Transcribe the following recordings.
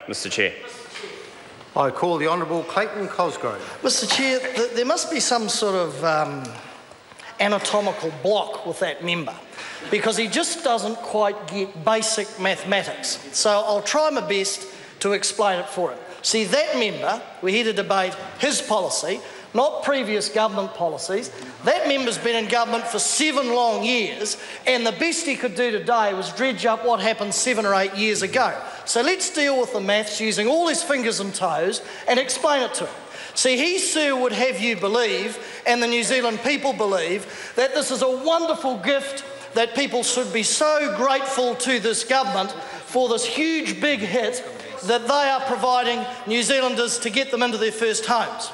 Mr Chair. I call the Honourable Clayton Cosgrove. Mr Chair, there must be some sort of anatomical block with that member, because he just doesn't quite get basic mathematics. So I'll try my best to explain it for him. See, that member, we're here to debate his policy, not previous government policies. That member's been in government for 7 long years, and the best he could do today was dredge up what happened 7 or 8 years ago. So let's deal with the maths using all his fingers and toes and explain it to him. See, he, sir, would have you believe, and the New Zealand people believe, that this is a wonderful gift, that people should be so grateful to this government for this huge big hit that they are providing New Zealanders to get them into their first homes.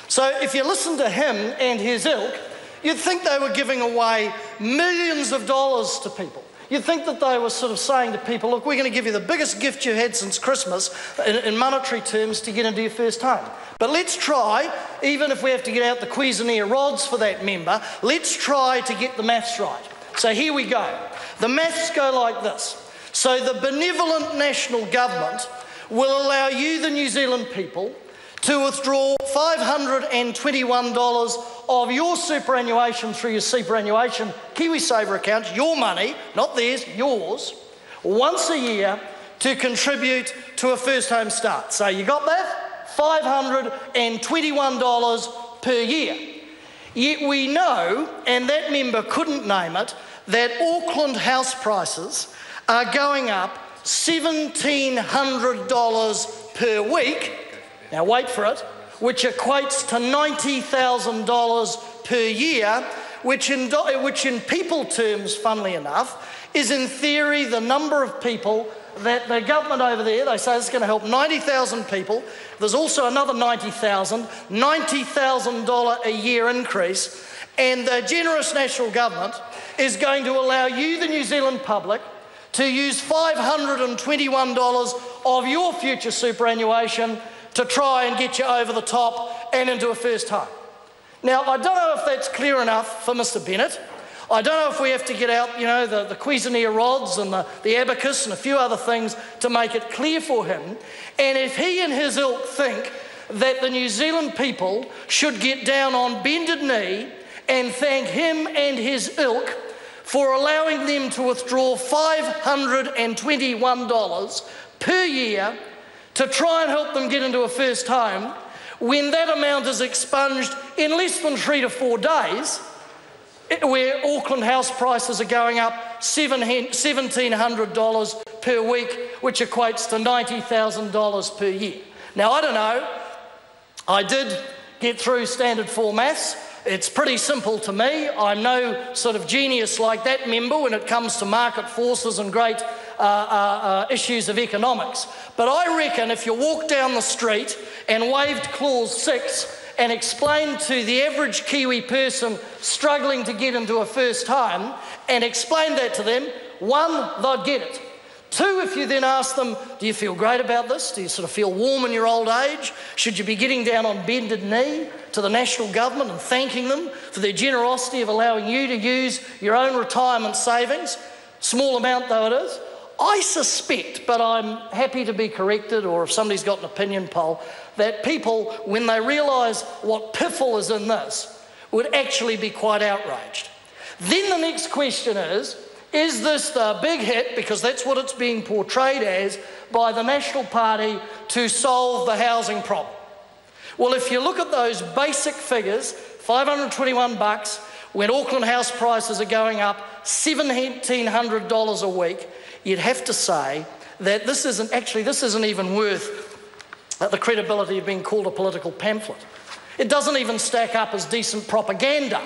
So if you listen to him and his ilk, you'd think they were giving away millions of dollars to people. You'd think that they were sort of saying to people, look, we're going to give you the biggest gift you had since Christmas in monetary terms to get into your first home. But let's try, even if we have to get out the Kiwisaver rods for that member, let's try to get the maths right. So here we go. The maths go like this. So the benevolent national government will allow you, the New Zealand people, to withdraw $521 of your superannuation through your superannuation Kiwisaver account, your money, not theirs, yours, once a year to contribute to a first home start. So you got that? $521 per year. Yet we know, and that member couldn't name it, that Auckland house prices are going up $1,700 per week. Now wait for it, which equates to $90,000 per year, which in people terms, funnily enough, is in theory the number of people that the government over there, they say it's going to help 90,000 people. There's also another 90,000, $90,000 a year increase, and the generous national government is going to allow you, the New Zealand public, to use $521 of your future superannuation to try and get you over the top and into a first home. Now, I don't know if that's clear enough for Mr Bennett. I don't know if we have to get out, the Kiwisaver rods and the abacus and a few other things to make it clear for him. And if he and his ilk think that the New Zealand people should get down on bended knee and thank him and his ilk for allowing them to withdraw $521 per year to try and help them get into a first home, when that amount is expunged in less than 3 to 4 days, where Auckland house prices are going up $1,700 per week, which equates to $90,000 per year. Now, I don't know, I did get through standard 4 maths. It's pretty simple to me. I'm no sort of genius like that member when it comes to market forces and great issues of economics. But I reckon if you walk down the street and waved clause 6 and explained to the average Kiwi person struggling to get into a first home and explained that to them, 1, they'd get it. 2, if you then ask them, do you feel great about this? Do you sort of feel warm in your old age? Should you be getting down on bended knee to the national government and thanking them for their generosity of allowing you to use your own retirement savings, small amount though it is? I suspect, but I'm happy to be corrected, or if somebody's got an opinion poll, that people, when they realise what piffle is in this, would actually be quite outraged. Then the next question is this the big hit, because that's what it's being portrayed as by the National Party, to solve the housing problem? Well, if you look at those basic figures, $521, when Auckland house prices are going up $1,700 a week, you'd have to say that this isn't even worth the credibility of being called a political pamphlet. It doesn't even stack up as decent propaganda,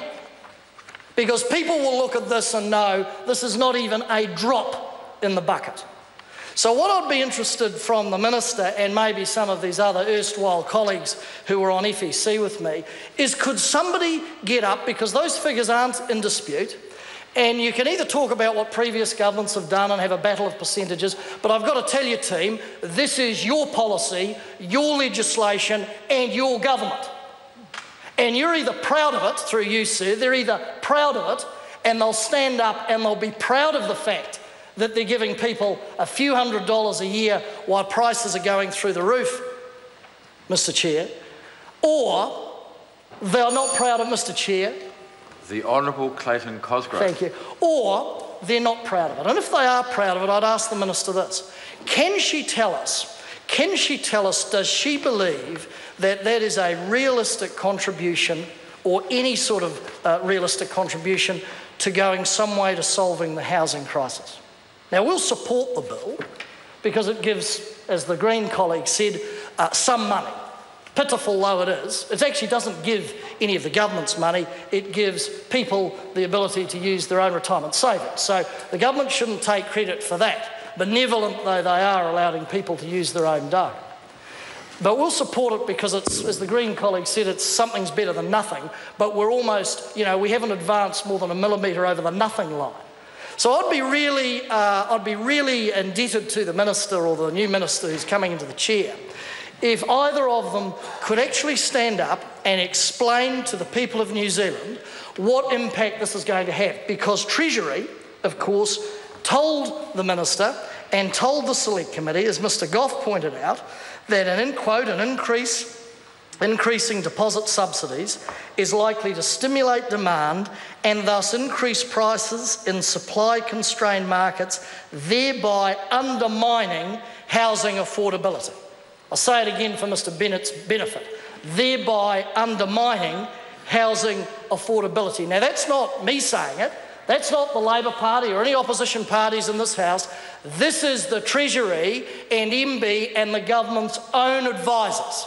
because people will look at this and know this is not even a drop in the bucket. So what I'd be interested from the Minister and maybe some of these other erstwhile colleagues who were on FEC with me is, could somebody get up, because those figures aren't in dispute, and you can either talk about what previous governments have done and have a battle of percentages, but I've got to tell you, team, this is your policy, your legislation and your government. And you're either proud of it, through you, sir, they're either proud of it and they'll stand up and they'll be proud of the fact that they're giving people a few $100s a year while prices are going through the roof, Mr Chair, or they're not proud of, Mr Chair. The Honourable Clayton Cosgrove. Thank you. Or they're not proud of it. And if they are proud of it, I'd ask the Minister this. Can she tell us, does she believe that that is a realistic contribution, or any sort of realistic contribution to going some way to solving the housing crisis? Now, we'll support the bill because it gives, as the Green colleague said, some money. Pitiful though it is, it actually doesn't give any of the government's money, it gives people the ability to use their own retirement savings. So the government shouldn't take credit for that, benevolent though they are allowing people to use their own dough. But we'll support it because it's, as the Green colleague said, it's something's better than nothing, but we're almost, you know, we haven't advanced more than a millimetre over the nothing line. So I'd be really indebted to the Minister, or the new Minister who's coming into the chair, if either of them could actually stand up and explain to the people of New Zealand what impact this is going to have. Because Treasury, of course, told the Minister and told the Select Committee, as Mr Goff pointed out, that increasing deposit subsidies is likely to stimulate demand and thus increase prices in supply-constrained markets, thereby undermining housing affordability. I'll say it again for Mr Bennett's benefit, thereby undermining housing affordability. Now, that's not me saying it, that's not the Labor Party or any opposition parties in this House. This is the Treasury and MB and the government's own advisors.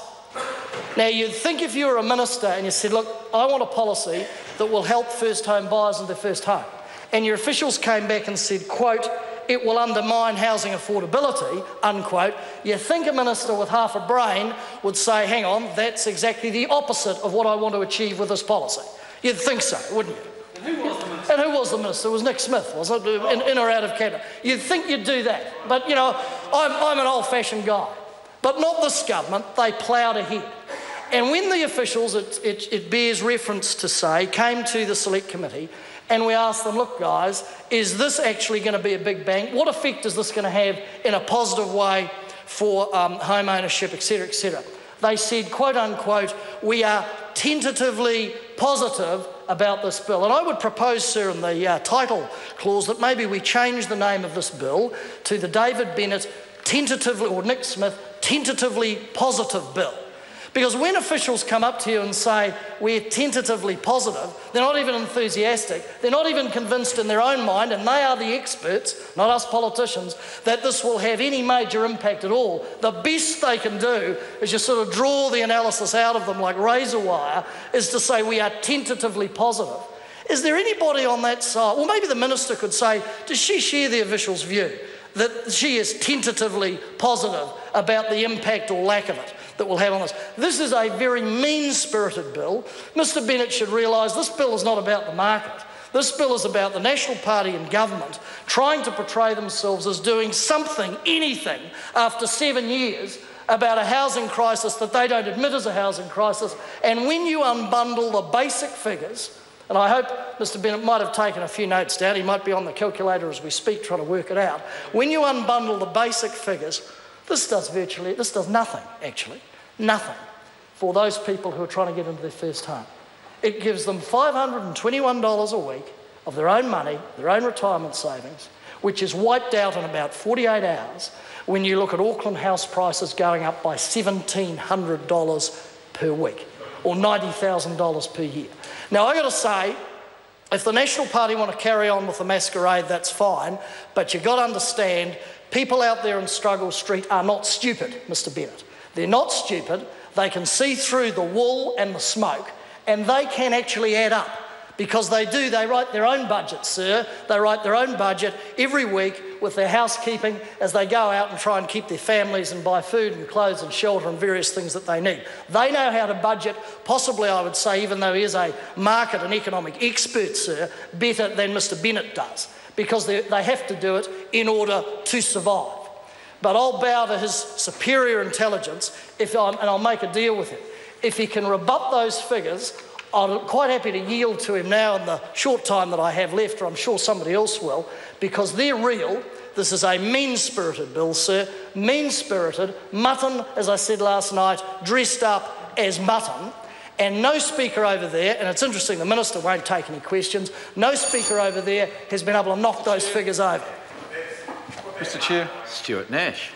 Now, you'd think if you were a minister and you said, look, I want a policy that will help first home buyers in their first home, and your officials came back and said, quote, it will undermine housing affordability, unquote, you think a minister with half a brain would say, hang on, that's exactly the opposite of what I want to achieve with this policy. You'd think so, wouldn't you? And who was the minister? And who was the minister? It was Nick Smith, wasn't it? In or out of cabinet. You'd think you'd do that. But, you know, I'm an old-fashioned guy. But not this government. They ploughed ahead. And when the officials, it bears reference to say, came to the Select Committee, and we asked them, look guys, is this actually going to be a big bang? What effect is this going to have in a positive way for home ownership, etc., etc.? They said, quote unquote, we are tentatively positive about this bill. And I would propose, sir, in the title clause that maybe we change the name of this bill to the David Bennett tentatively, or Nick Smith, tentatively positive bill. Because when officials come up to you and say, we're tentatively positive, they're not even enthusiastic, they're not even convinced in their own mind, and they are the experts, not us politicians, that this will have any major impact at all. The best they can do is just sort of draw the analysis out of them like razor wire, is to say we are tentatively positive. Is there anybody on that side? Well, maybe the Minister could say, does she share the official's view that she is tentatively positive about the impact or lack of it that will have on this? This is a very mean-spirited bill. Mr Bennett should realise this bill is not about the market. This bill is about the National Party and government trying to portray themselves as doing something, anything, after 7 years about a housing crisis that they don't admit is a housing crisis. And when you unbundle the basic figures, and I hope Mr Bennett might have taken a few notes down, he might be on the calculator as we speak trying to work it out. When you unbundle the basic figures, this does nothing, actually, nothing for those people who are trying to get into their first home. It gives them $521 a week of their own money, their own retirement savings, which is wiped out in about 48 hours when you look at Auckland house prices going up by $1,700 per week, or $90,000 per year. Now, I've got to say, if the National Party want to carry on with the masquerade, that's fine, but you've got to understand, people out there in Struggle Street are not stupid, Mr Bennett. They're not stupid. They can see through the wool and the smoke, and they can actually add up, because they write their own budget, sir. They write their own budget every week with their housekeeping as they go out and try and keep their families and buy food and clothes and shelter and various things that they need. They know how to budget, possibly I would say, even though he is a market and economic expert, sir, better than Mr Bennett does, because they have to do it in order to survive. But I'll bow to his superior intelligence, and I'll make a deal with him. If he can rebut those figures, I'm quite happy to yield to him now in the short time that I have left, or I'm sure somebody else will, because they're real. This is a mean-spirited bill, sir. Mean-spirited, mutton, as I said last night, dressed up as mutton. And no speaker over there, and it's interesting, the Minister won't take any questions, no speaker over there has been able to knock those figures over. Mr. Chair. Stuart Nash.